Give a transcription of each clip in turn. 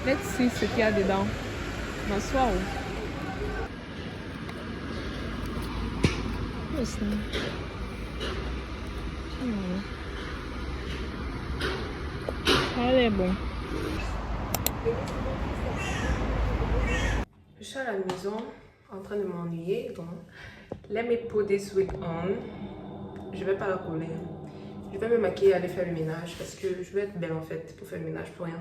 Let's see ce qu'il y a dedans. M'asseoir où? What's that? Elle est bon. Je suis à la maison en train de m'ennuyer. Donc, let me put this wig on. Je vais pas la coller. Je vais me maquiller et aller faire le ménage parce que je veux être belle en fait pour faire le ménage pour rien.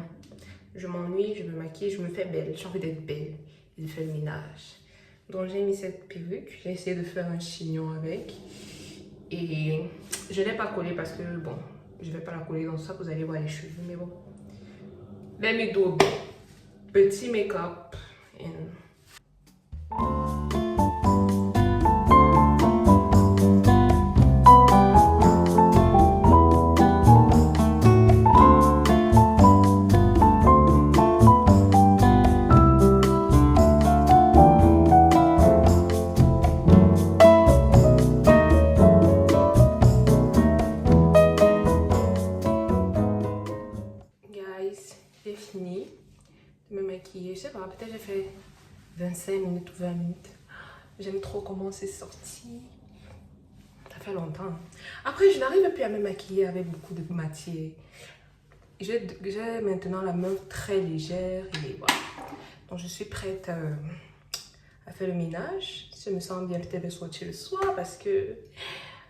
Je m'ennuie, je me maquille, je me fais belle. J'ai envie d'être belle et de faire le ménage. Donc j'ai mis cette perruque. J'ai essayé de faire un chignon avec. Et je ne l'ai pas collée parce que bon, je vais pas la coller dans ça que vous allez voir les cheveux. Mais bon. Let me do a petit make-up. J'ai fini de me maquiller. Je sais pas, peut-être j'ai fait 25 minutes ou 20 minutes. J'aime trop comment c'est sorti. Ça fait longtemps. Après, je n'arrive plus à me maquiller avec beaucoup de matière. J'ai maintenant la main très légère et voilà. Donc, je suis prête à faire le ménage. Si je me sens bien, peut-être swatcher le soir parce que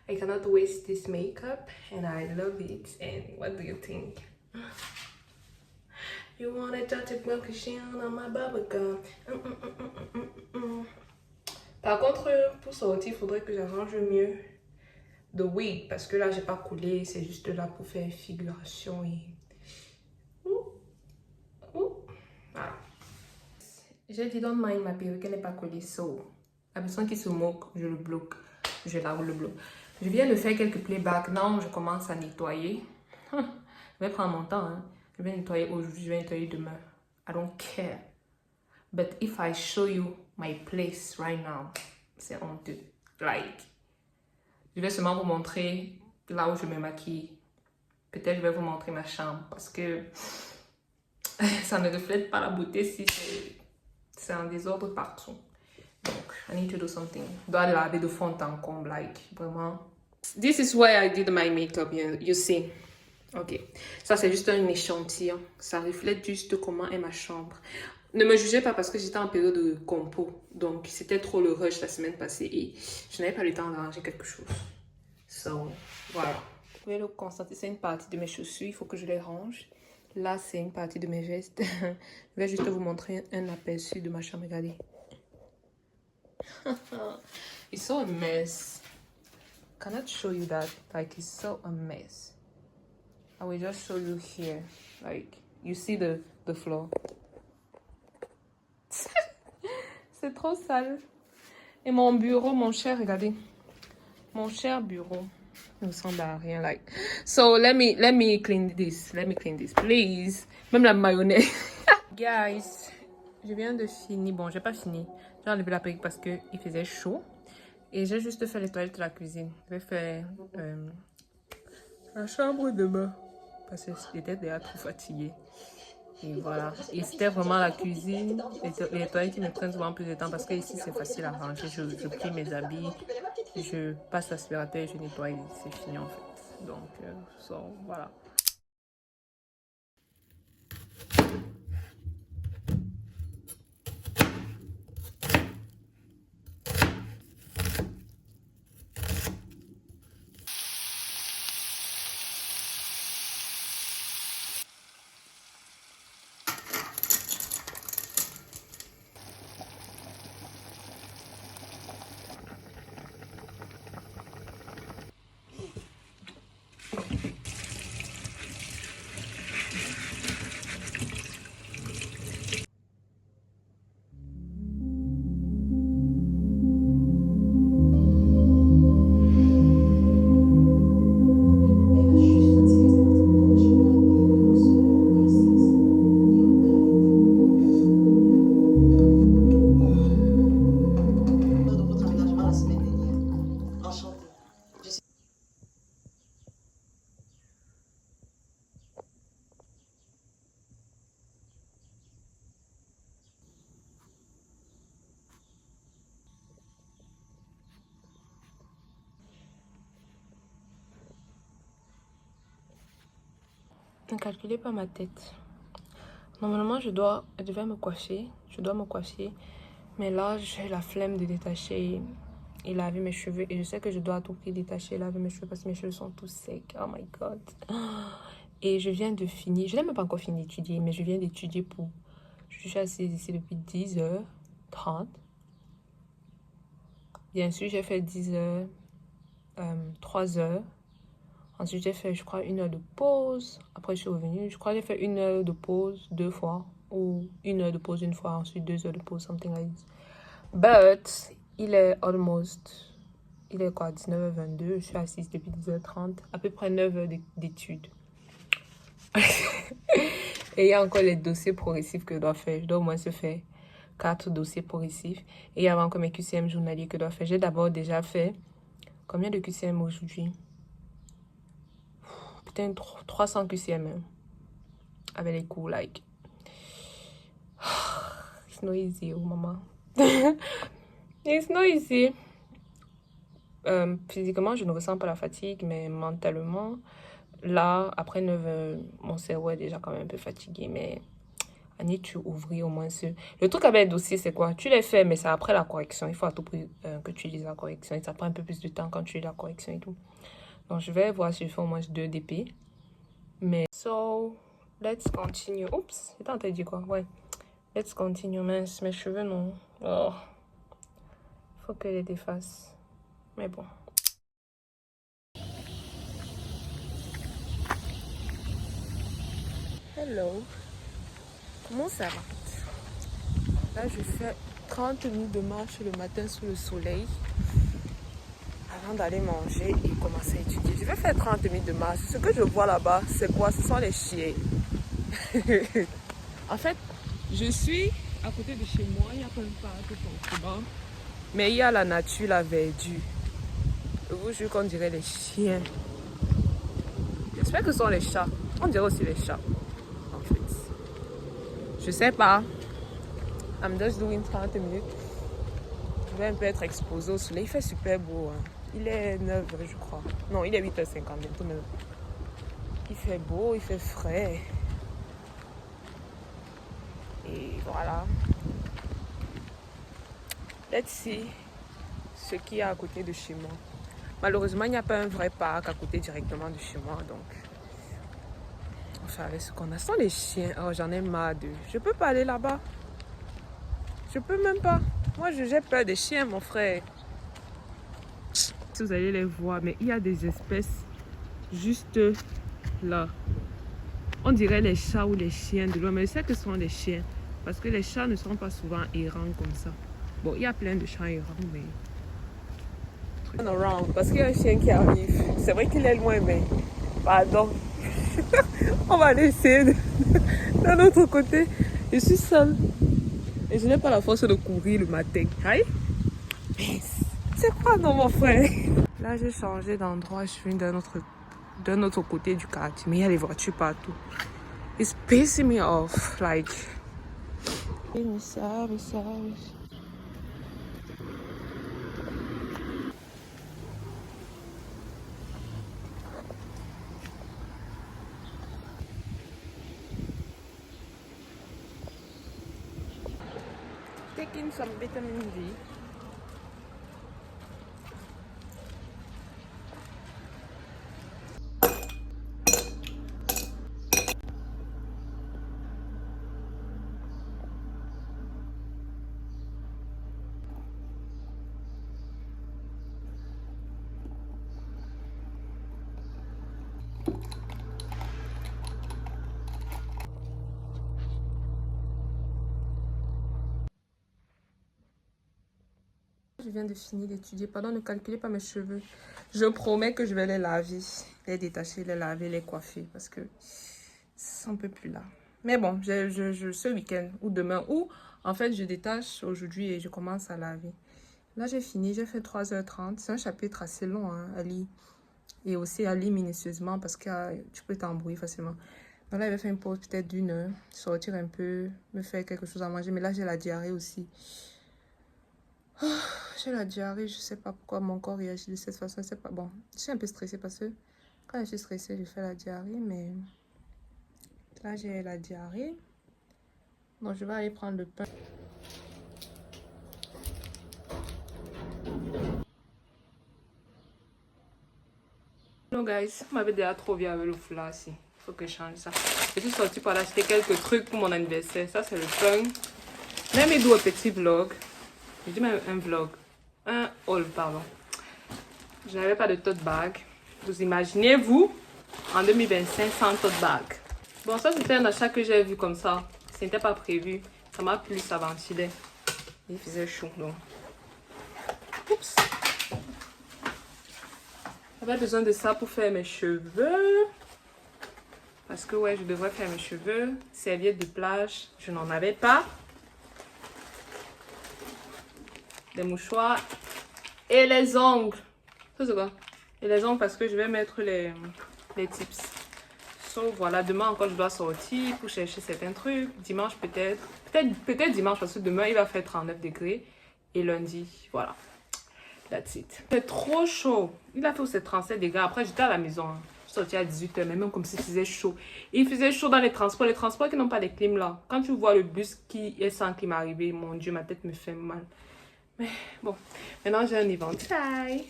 I cannot waste this makeup and I love it. And what do you think? You want a dirty milk on my bubblegum. Par contre, pour sortir, il faudrait que j'arrange mieux the wig parce que là, j'ai pas collé. C'est juste là pour faire figuration et... Voilà. J'ai dit don't mind ma perruque, elle n'est pas collée. So, la personne qui se moque, je le bloque. Je la le bloque. Je viens de faire quelques playbacks. Non, je commence à nettoyer. Je vais prendre mon temps. Hein. Je vais nettoyer aujourd'hui, je vais nettoyer demain. I don't care. But if I show you my place right now, c'est honteux. Like, je vais seulement vous montrer là où je me maquille. Peut-être je vais vous montrer ma chambre parce que ça ne reflète pas la beauté si c'est un désordre partout. Donc, I need to do something. Je dois laver de fond en comble, like, vraiment. This is where I did my makeup, you see. Ok, ça c'est juste un échantillon. Ça reflète juste comment est ma chambre. Ne me jugez pas parce que j'étais en période de compo. Donc c'était trop le rush la semaine passée et je n'avais pas le temps d'arranger quelque chose. So, voilà. Vous pouvez le constater, c'est une partie de mes chaussures. Il faut que je les range. Là, c'est une partie de mes vestes. Je vais juste vous montrer un aperçu de ma chambre. Regardez. It's so a mess. I cannot show you that. Like, it's so a mess. I will just show you here. Like, you see the floor. C'est trop sale. Et mon bureau, mon cher, regardez. Mon cher bureau ne ressemble à rien. Like, so let me clean this. Let me clean this, please. Même la mayonnaise. Guys, je viens de finir. Bon, j'ai pas fini. J'ai enlevé la perruque parce que il faisait chaud. Et j'ai juste fait les toilettes de la cuisine. Je vais faire la chambre demain. Parce que j'étais déjà trop fatiguée. Et voilà. Et c'était vraiment la cuisine. Les toilettes qui me prennent souvent plus de temps parce que ici c'est facile à ranger. Je plie mes habits, je passe l'aspirateur et je nettoie et c'est fini en fait. Donc, voilà. Ne calculez pas ma tête. Normalement, je devais me coiffer. Je dois me coiffer. Mais là, j'ai la flemme de détacher et laver mes cheveux. Et je sais que je dois à tout prix détacher et laver mes cheveux parce que mes cheveux sont tous secs. Oh my God. Et je viens de finir. Je n'ai même pas encore fini d'étudier, mais je viens d'étudier pour... Je suis assise ici depuis 10h30. Bien sûr, j'ai fait 10h, 3h. Ensuite, j'ai fait, je crois, 1 heure de pause. Après, je suis revenue. Je crois que j'ai fait 1 heure de pause 2 fois. Ou 1 heure de pause 1 fois. Ensuite, 2 heures de pause, something like this. But, il est almost... Il est quoi, 19h22. Je suis assise depuis 10h30. À peu près 9 heures d'études. Et il y a encore les dossiers progressifs que je dois faire. Je dois au moins se faire 4 dossiers progressifs. Et il y a encore mes QCM journaliers que je dois faire. J'ai d'abord déjà fait... Combien de QCM aujourd'hui? Putain, 300 QCM. Hein, avec les cours, like. It's not easy, oh maman. It's not easy. Physiquement, je ne ressens pas la fatigue, mais mentalement, là, après 9 heures, mon cerveau est déjà quand même un peu fatigué, mais Annie, tu ouvris au moins ce... Le truc avec les dossiers, c'est quoi? Tu les fais, mais c'est après la correction. Il faut à tout prix que tu lises la correction. Et ça prend un peu plus de temps quand tu lis la correction et tout. Donc, je vais voir si je fais au moins 2 DP. Mais, so, let's continue. Oups, j'étais en train de dire quoi? Ouais. Let's continue, mince. Mes cheveux, non. Oh. Faut que je les défasse. Mais bon. Hello. Comment ça va? Là, je fais 30 minutes de marche le matin sous le soleil avant d'aller manger et commencer à étudier. Je vais faire 30 minutes de marche. Ce que je vois là-bas, c'est quoi? Ce sont les chiens. En fait, je suis à côté de chez moi. Il n'y a pas un parc forcément. Mais il y a la nature, la verdure. Je vous jure qu'on dirait les chiens. J'espère que ce sont les chats. On dirait aussi les chats, en fait. Je sais pas. I'm just doing 30 minutes. Je vais un peu être exposée au soleil. Il fait super beau. Hein. Il est 9h, je crois. Non, il est 8h50, bientôt 9h. Il fait beau, il fait frais. Et voilà. Let's see ce qu'il y a à côté de chez moi. Malheureusement, il n'y a pas un vrai parc à côté directement de chez moi. Donc, on fait avec ce qu'on a. Ce sont les chiens. Oh, j'en ai marre d'eux. Je peux pas aller là-bas. Je peux même pas. Moi, j'ai peur des chiens, mon frère. Si vous allez les voir, mais il y a des espèces juste là. On dirait les chats ou les chiens de loin, mais je sais que ce sont les chiens. Parce que les chats ne sont pas souvent errants comme ça. Bon, il y a plein de chats errants, mais... Parce qu'il y a un chien qui arrive. C'est vrai qu'il est loin, mais... Pardon. On va aller essayer d'un autre côté. Je suis seule. Et je n'ai pas la force de courir le matin. Aïe. C'est quoi, non, mon frère? Là, j'ai changé d'endroit. Je suis d'un autre côté du quartier. Mais il y a les voitures partout. It's pissing me off. Like... Sorry. Taking some vitamin D. Je viens de finir d'étudier. Pardon, ne calculez pas mes cheveux. Je promets que je vais les laver, les détacher, les laver, les coiffer parce que c'est un peu plus là. Mais bon, ce week-end ou demain ou en fait je détache aujourd'hui et je commence à laver. Là j'ai fini, j'ai fait 3h30. C'est un chapitre assez long hein, à lire et aussi à lire minutieusement parce que tu peux t'embrouiller facilement. Donc là, je vais faire une pause peut-être d'1 heure, sortir un peu, me faire quelque chose à manger. Mais là, j'ai la diarrhée aussi. J'ai la diarrhée, je sais pas pourquoi mon corps réagit de cette façon. C'est pas bon. Je suis un peu stressée parce que quand je suis stressée, je fais la diarrhée, mais Là, j'ai la diarrhée. Donc, je vais aller prendre le pain. Hello guys, on m'avait déjà trop vu avec le foulard ici. Il faut que je change ça. Je suis sortie pour aller acheter quelques trucs pour mon anniversaire. Ça, c'est le pain. Même il doit un petit vlog. Je dis même un vlog. Un haul, pardon. Je n'avais pas de tote bag. Vous imaginez, vous, en 2025, sans tote bag. Bon, ça, c'était un achat que j'ai vu comme ça. Ce n'était pas prévu. Ça m'a plu, ça ventilait. Il faisait chaud, donc. Oups. J'avais besoin de ça pour faire mes cheveux. Parce que, ouais, je devrais faire mes cheveux. Serviette de plage, je n'en avais pas. Des mouchoirs. Et les ongles. Ça, c'est quoi? Et les ongles parce que je vais mettre les tips. So, voilà, demain encore, je dois sortir pour chercher certains trucs. Dimanche, peut-être. Peut-être dimanche, parce que demain, il va faire 39 degrés. Et lundi, voilà. That's it. C'est trop chaud. Il a fait ses 37 degrés. Après, j'étais à la maison. Hein. Je suis sortie à 18h, mais même comme s'il faisait chaud. Il faisait chaud dans les transports. Les transports qui n'ont pas de clim là. Quand tu vois le bus qui est sans clim arriver, mon Dieu, ma tête me fait mal. Mais bon, maintenant j'ai un éventail.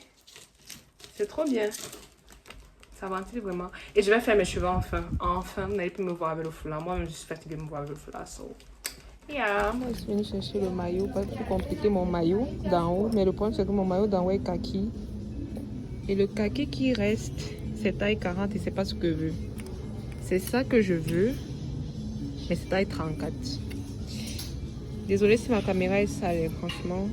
C'est trop bien. Ça ventile vraiment. Et je vais faire mes cheveux enfin. Enfin, vous n'allez plus me voir avec le foulard. Moi, je suis fatiguée de me voir avec le foulard. So. Yeah. Moi, je suis venue chercher le maillot. Pas plus compliqué mon maillot d'en haut. Mais le problème, c'est que mon maillot d'en haut est kaki. Et le kaki qui reste, c'est taille 40 et c'est pas ce que je veux. C'est ça que je veux. Mais c'est taille 34. Désolée si ma caméra est sale, franchement.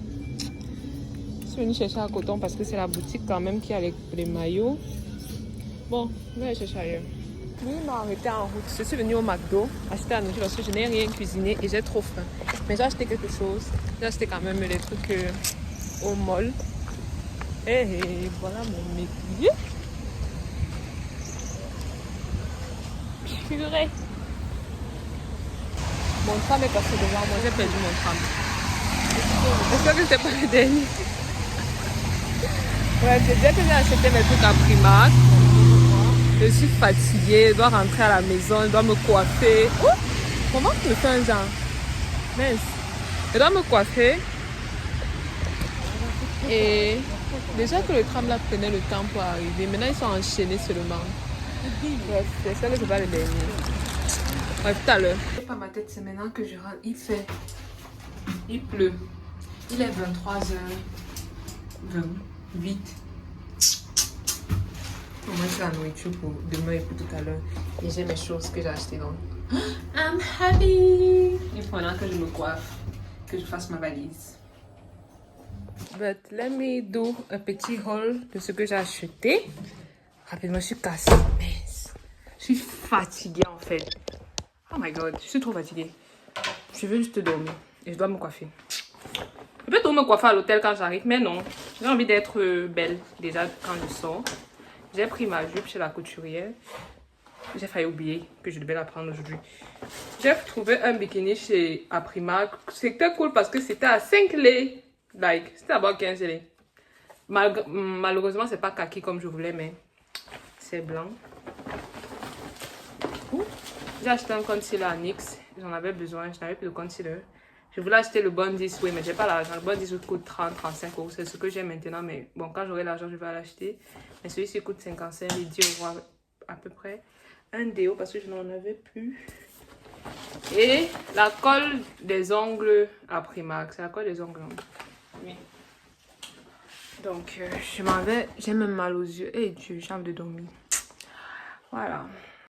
Je suis venue chercher à Coton parce que c'est la boutique quand même qui a les maillots. Bon, je vais aller chercher ailleurs. Lui, il m'a arrêté en route. Je suis venue au McDo acheter la nourriture parce que je n'ai rien cuisiné et j'ai trop faim. Mais j'ai acheté quelque chose. J'ai acheté quand même les trucs au mall. Et voilà mon métier. Purée. Mon tram est passé devant moi. J'ai perdu mon tram. J'espère que c'était pas le dernier. Ouais, c'est bien que j'ai acheté mes trucs à Primark. Je suis fatiguée, je dois rentrer à la maison, je dois me coiffer. Oh, comment tu me fais un genre? Mince. Je dois me coiffer. Et déjà que le tram là prenait le temps pour arriver, maintenant ils sont enchaînés seulement. Bref, c'est ça que c'est pas le dernier. Ouais, tout à l'heure. C'est pas ma tête, c'est maintenant que je rentre. Il pleut. Il est 23h28. Moi, c'est la nourriture pour demain et pour tout à l'heure. Et j'ai mes choses que j'ai achetées donc. I'm happy! Il faut maintenant que je me coiffe, que je fasse ma valise. But let me do un petit haul de ce que j'ai acheté. Rapidement, je suis cassée. Mince. Je suis fatiguée en fait. Oh my god, je suis trop fatiguée. Je veux juste dormir et je dois me coiffer. Je peux tout me coiffer à l'hôtel quand j'arrive, mais non. J'ai envie d'être belle déjà quand je sors. J'ai pris ma jupe chez la couturière. J'ai failli oublier que je devais la prendre aujourd'hui. J'ai trouvé un bikini chez Primark. C'était cool parce que c'était à 5 lei. Like, c'était d'abord 15 lei. Malheureusement, c'est pas kaki comme je voulais, mais c'est blanc. J'ai acheté un concealer à NYX. J'en avais besoin. Je n'avais plus de concealer. Je voulais acheter le Bond This Way, mais j'ai pas l'argent. Le Bond This Way coûte 30-35 €. C'est ce que j'ai maintenant, mais bon, quand j'aurai l'argent, je vais l'acheter. Mais celui-ci coûte 55 et 10 € à peu près. Un déo parce que je n'en avais plus. Et la colle des ongles à Primark. C'est la colle des ongles. Oui. Donc, je m'en vais. J'ai même mal aux yeux. Et Dieu, j'ai envie de dormir. Voilà.